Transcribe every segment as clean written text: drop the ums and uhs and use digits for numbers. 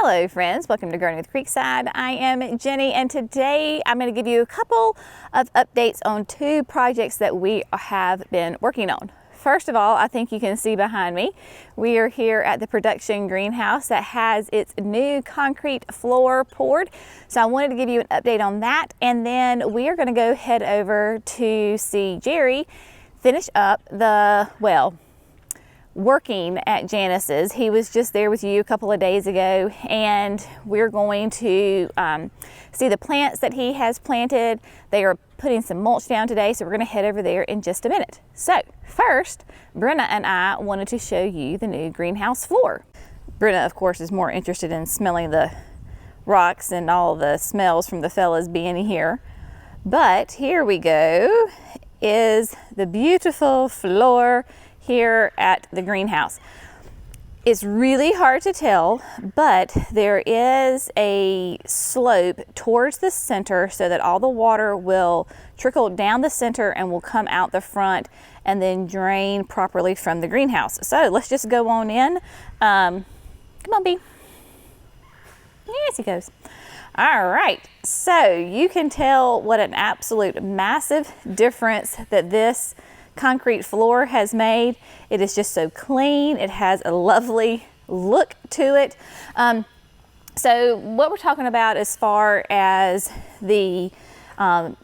Hello friends, welcome to Gardening with Creekside. I am Jenny and today I'm going to give you a couple of updates on two projects that we have been working on. First of all, I think you can see behind me, we are here at the production greenhouse that has its new concrete floor poured. So I wanted to give you an update on that, and then we are going to go head over to see Jerry finish up the, working at Janice's. He was just there with you a couple of days ago, and we're going to see the plants that he has planted. They are putting some mulch down today, so we're going to head over there in just a minute. So first, Brenna and I wanted to show you the new greenhouse floor. Brenna, of course, is more interested in smelling the rocks and all the smells from the fellas being here. But here we go, is the beautiful floor here at the greenhouse. It's really hard to tell, but there is a slope towards the center so that all the water will trickle down the center and will come out the front and then drain properly from the greenhouse. So let's just go on in. Come on, Bee. Yes, he goes. All right, so you can tell what an absolute massive difference that this concrete floor has made. It is just so clean. It has a lovely look to it. So what we're talking about as far as the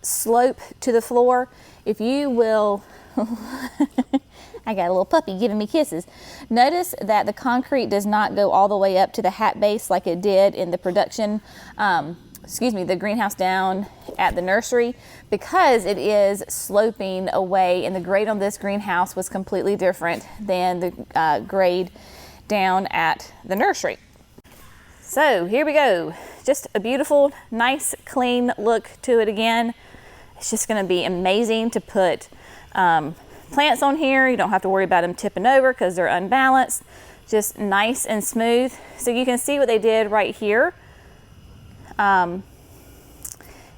slope to the floor, if you will, I got a little puppy giving me kisses. Notice that the concrete does not go all the way up to the hat base like it did in the production, the greenhouse down at the nursery, because it is sloping away, and the grade on this greenhouse was completely different than the grade down at the nursery. So here we go. Just a beautiful, nice, clean look to it again. It's just going to be amazing to put plants on here. You don't have to worry about them tipping over because they're unbalanced. Just nice and smooth. So you can see what they did right here.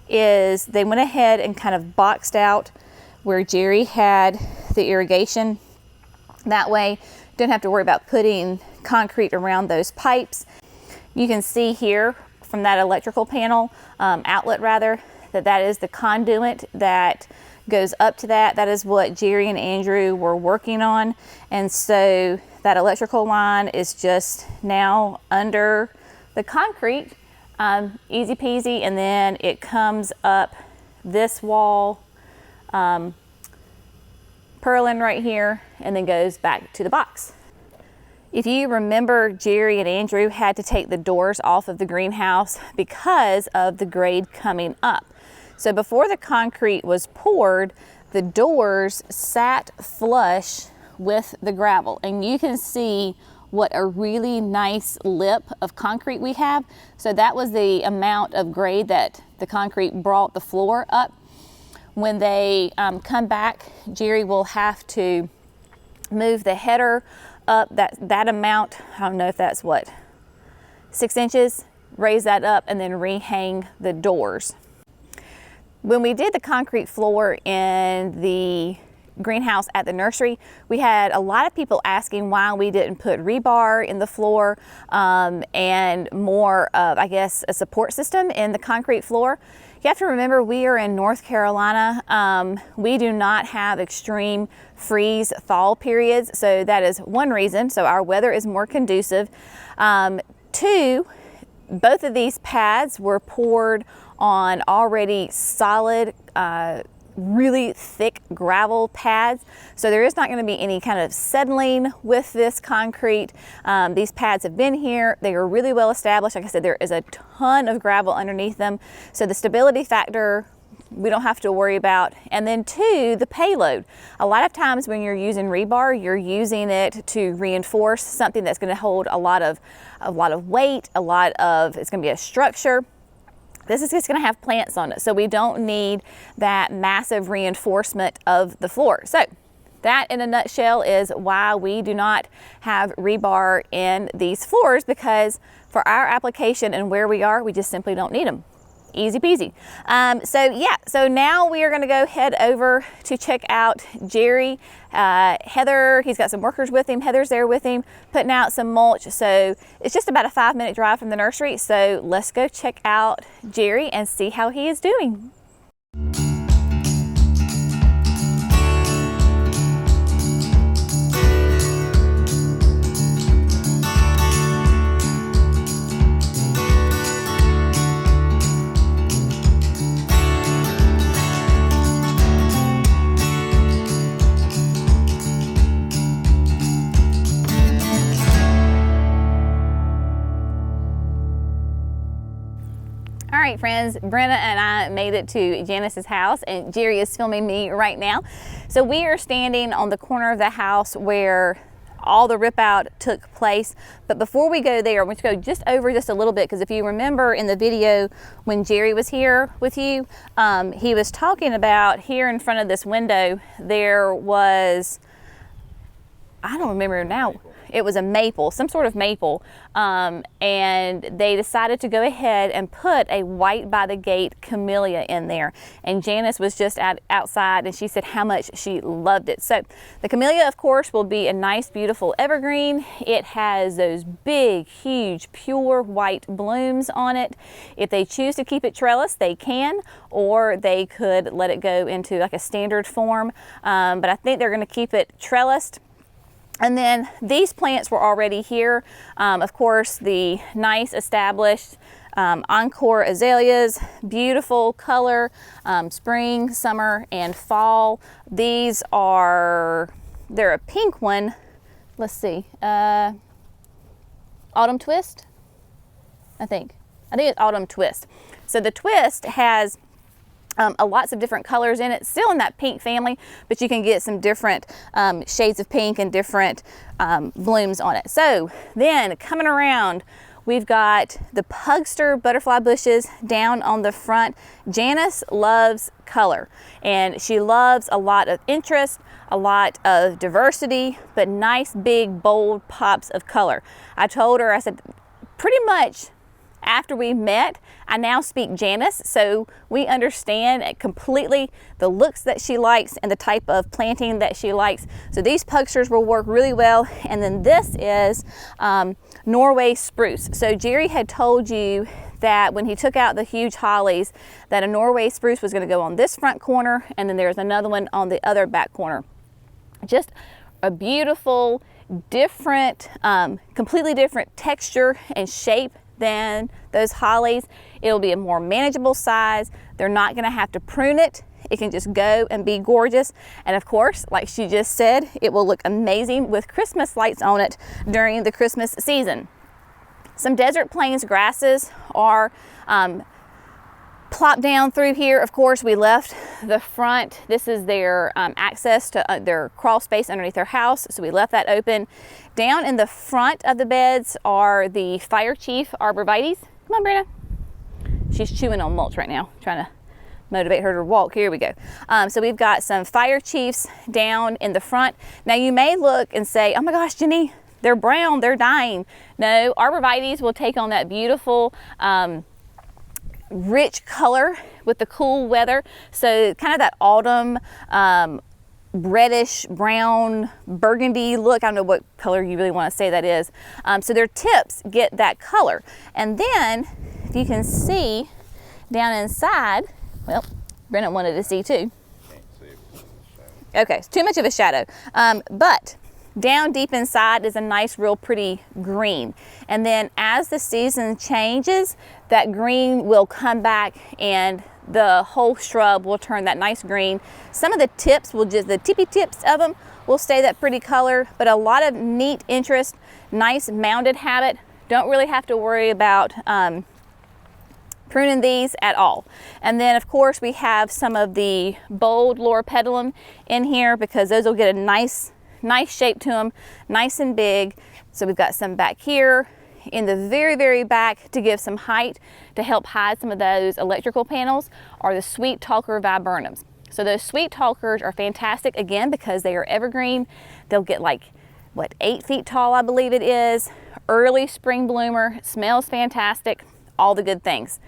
Is they went ahead and kind of boxed out where Jerry had the irrigation. That way you don't have to worry about putting concrete around those pipes. You can see here from that electrical panel, outlet rather, that is the conduit that goes up to that. That is what Jerry and Andrew were working on. And so that electrical line is just now under the concrete. Easy peasy, and then it comes up this wall, purling right here, and then goes back to the box. If you remember, Jerry and Andrew had to take the doors off of the greenhouse because of the grade coming up. So before the concrete was poured, the doors sat flush with the gravel, and you can see what a really nice lip of concrete we have. So that was the amount of grade that the concrete brought the floor up. When they come back, Jerry will have to move the header up that amount. I don't know if that's 6 inches, raise that up and then rehang the doors. When we did the concrete floor in the greenhouse at the nursery, we had a lot of people asking why we didn't put rebar in the floor and more of, I guess, a support system in the concrete floor. You have to remember, we are in North Carolina. We do not have extreme freeze thaw periods, so that is one reason. So our weather is more conducive. Two, both of these pads were poured on already solid really thick gravel pads, so there is not going to be any kind of settling with this concrete. These pads have been here, they are really well established. Like I said, there is a ton of gravel underneath them, so the stability factor we don't have to worry about. And then two, the payload. A lot of times when you're using rebar, you're using it to reinforce something that's going to hold a lot of weight, it's going to be a structure. This is just going to have plants on it, so we don't need that massive reinforcement of the floor. So that in a nutshell is why we do not have rebar in these floors, because for our application and where we are, we just simply don't need them. Easy peasy. So yeah, so now we are going to go head over to check out Jerry. Heather, he's got some workers with him. Heather's there with him, putting out some mulch. So it's just about a 5-minute drive from the nursery. So let's go check out Jerry and see how he is doing. All right, friends, Brenna and I made it to Janice's house, and Jerry is filming me right now. So we are standing on the corner of the house where all the rip out took place. But before we go there, I want to go just over just a little bit, because if you remember in the video when Jerry was here with you, he was talking about here in front of this window, there was, I don't remember now. It was a maple, some sort of maple, and they decided to go ahead and put a white by the gate camellia in there. And Janice was just outside, and she said how much she loved it. So the camellia, of course, will be a nice, beautiful evergreen. It has those big, huge, pure white blooms on it. If they choose to keep it trellis, they can, or they could let it go into like a standard form. But I think they're going to keep it trellised. And then these plants were already here. Of course, the nice established Encore azaleas, beautiful color, spring, summer, and fall. These are, they're a pink one. Let's see, Autumn Twist, I think it's Autumn Twist. So the twist has lots of different colors in it, still in that pink family, but you can get some different shades of pink and different blooms on it. So then coming around, we've got the Pugster butterfly bushes down on the front. Janice loves color, and she loves a lot of interest, a lot of diversity, but nice big bold pops of color. I told her, I said, pretty much after we met, I now speak Janice, so we understand completely the looks that she likes and the type of planting that she likes. So these Pugsters will work really well. And then this is Norway spruce. So Jerry had told you that when he took out the huge hollies, that a Norway spruce was going to go on this front corner, and then there's another one on the other back corner. Just a beautiful, different, completely different texture and shape than those hollies. It'll be a more manageable size. They're not going to have to prune it. It can just go and be gorgeous. And of course, like she just said, it will look amazing with Christmas lights on it during the Christmas season. Some desert plains grasses are plopped down through here. Of course, we left the front. This is their access to their crawl space underneath their house, so we left that open. Down in the front of the beds are the Fire Chief arborvitaes. Come on, Brenna. She's chewing on mulch right now, trying to motivate her to walk. Here we go. So we've got some Fire Chiefs down in the front. Now you may look and say, oh my gosh, Jenny, they're brown, they're dying. No, arborvitaes will take on that beautiful, rich color with the cool weather. So kind of that autumn, reddish, brown, burgundy look. I don't know what color you really want to say that is. So their tips get that color. And then if you can see down inside, well, Brennan wanted to see too. Okay, it's too much of a shadow. But down deep inside is a nice, real pretty green. And then as the season changes, that green will come back and the whole shrub will turn that nice green. Some of the tips will just, the tippy tips of them will stay that pretty color, but a lot of neat interest, nice mounded habit. Don't really have to worry about pruning these at all. And then of course we have some of the bold loropetalum in here because those will get a nice shape to them, nice and big. So we've got some back here in the very, very back to give some height to help hide some of those electrical panels are the sweet talker viburnums. So those sweet talkers are fantastic again because they are evergreen. They'll get like, what, 8 feet tall, I believe it is. Early spring bloomer, smells fantastic, all the good things.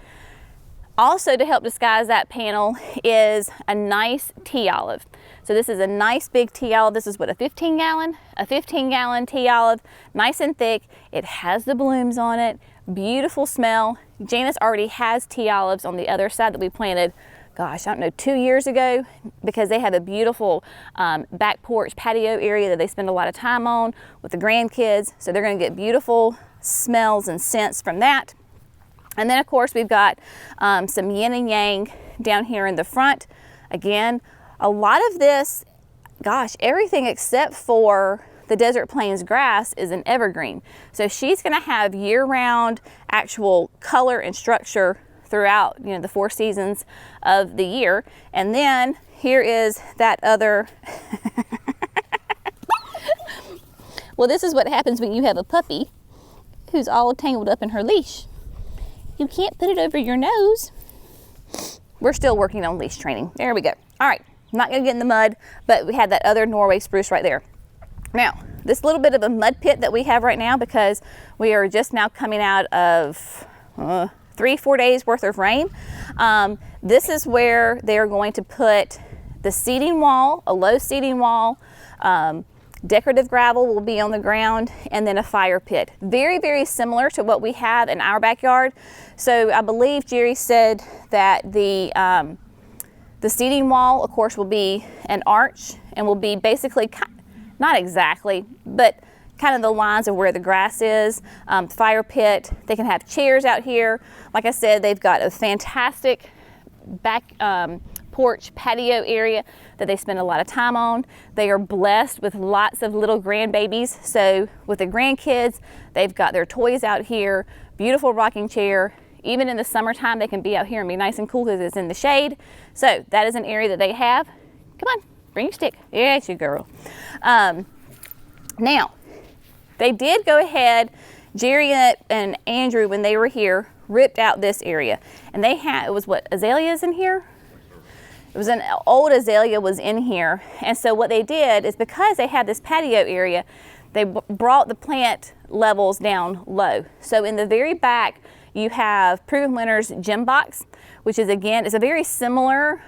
Also, to help disguise that panel is a nice tea olive. So this is a nice big tea olive. This is what, a 15-gallon tea olive, nice and thick. It has the blooms on it, beautiful smell. Janice already has tea olives on the other side that we planted, gosh, I don't know, 2 years ago, because they have a beautiful back porch patio area that they spend a lot of time on with the grandkids. So they're gonna get beautiful smells and scents from that. And then of course we've got some yin and yang down here in the front. Again, a lot of this, gosh, everything except for the Desert Plains grass is an evergreen. So she's gonna have year-round actual color and structure throughout, you know, the 4 seasons of the year. And then here is that other, well, this is what happens when you have a puppy who's all tangled up in her leash. You can't put it over your nose. We're still working on leash training. There we go. All right, I'm not gonna get in the mud, but we had that other Norway spruce right there. Now, this little bit of a mud pit that we have right now, because we are just now coming out of 3-4 days worth of rain. This is where they're going to put the seeding wall, a low seeding wall, decorative gravel will be on the ground, and then a fire pit. Very, very similar to what we have in our backyard. So I believe Jerry said that the seeding wall, of course, will be an arch and will be basically, not exactly, but kind of the lines of where the grass is. Fire pit, they can have chairs out here. Like I said, they've got a fantastic back porch patio area that they spend a lot of time on. They are blessed with lots of little grandbabies. So with the grandkids, they've got their toys out here, beautiful rocking chair. Even in the summertime, they can be out here and be nice and cool because it's in the shade. So that is an area that they have. Come on, bring your stick. Yes, you girl. Now, they did go ahead, Jerry and Andrew, when they were here, ripped out this area. And they had, it was what, azaleas in here? It was an old azalea was in here. And so what they did is, because they had this patio area, they brought the plant levels down low. So in the very back, you have Proven Winners gem box, which is, again, it's a very similar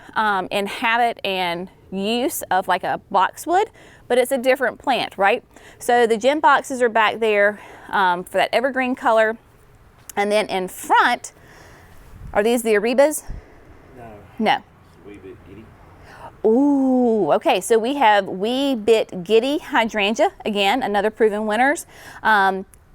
in habit and use of like a boxwood, but it's a different plant, right? So the gem boxes are back there for that evergreen color. And then in front, are these the Arebas? No. No. Wee Bit Giddy. Ooh, okay, so we have Wee Bit Giddy hydrangea, again, another Proven Winners.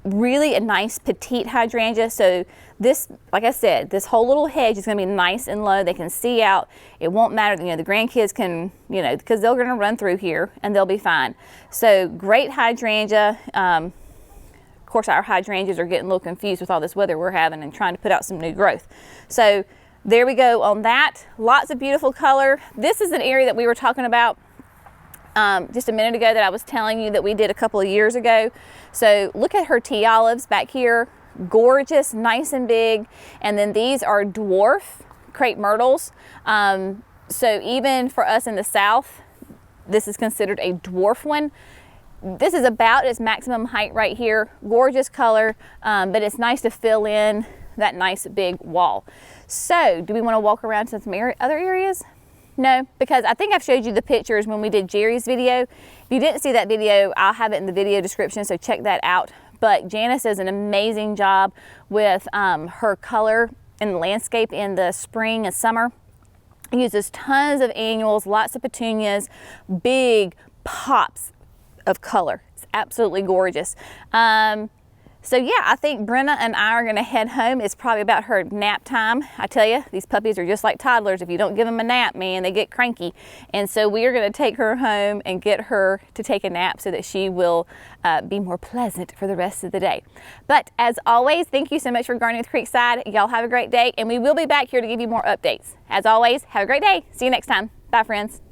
Really a nice petite hydrangea. So this, like I said, this whole little hedge is gonna be nice and low. They can see out. It won't matter, you know, the grandkids can, you know, because they're gonna run through here and they'll be fine. So great hydrangea. Of course, our hydrangeas are getting a little confused with all this weather we're having and trying to put out some new growth. So there we go on that. Lots of beautiful color. This is an area that we were talking about just a minute ago, that I was telling you that we did a couple of years ago. So look at her tea olives back here, gorgeous, nice and big. And then these are dwarf crepe myrtles. So even for us in the South, this is considered a dwarf one. This is about its maximum height right here. Gorgeous color, but it's nice to fill in that nice big wall. So do we want to walk around to some other areas? No, because I think I've showed you the pictures when we did Jerry's video. If you didn't see that video, I'll have it in the video description, so check that out. But Janice does an amazing job with her color and landscape in the spring and summer. Uses tons of annuals, lots of petunias, big pops of color. It's absolutely gorgeous. So yeah, I think Brenna and I are gonna head home. It's probably about her nap time. I tell you, these puppies are just like toddlers. If you don't give them a nap, man, they get cranky. And so we are gonna take her home and get her to take a nap so that she will be more pleasant for the rest of the day. But as always, thank you so much for gardening with Creekside. Y'all have a great day, and we will be back here to give you more updates. As always, have a great day. See you next time. Bye, friends.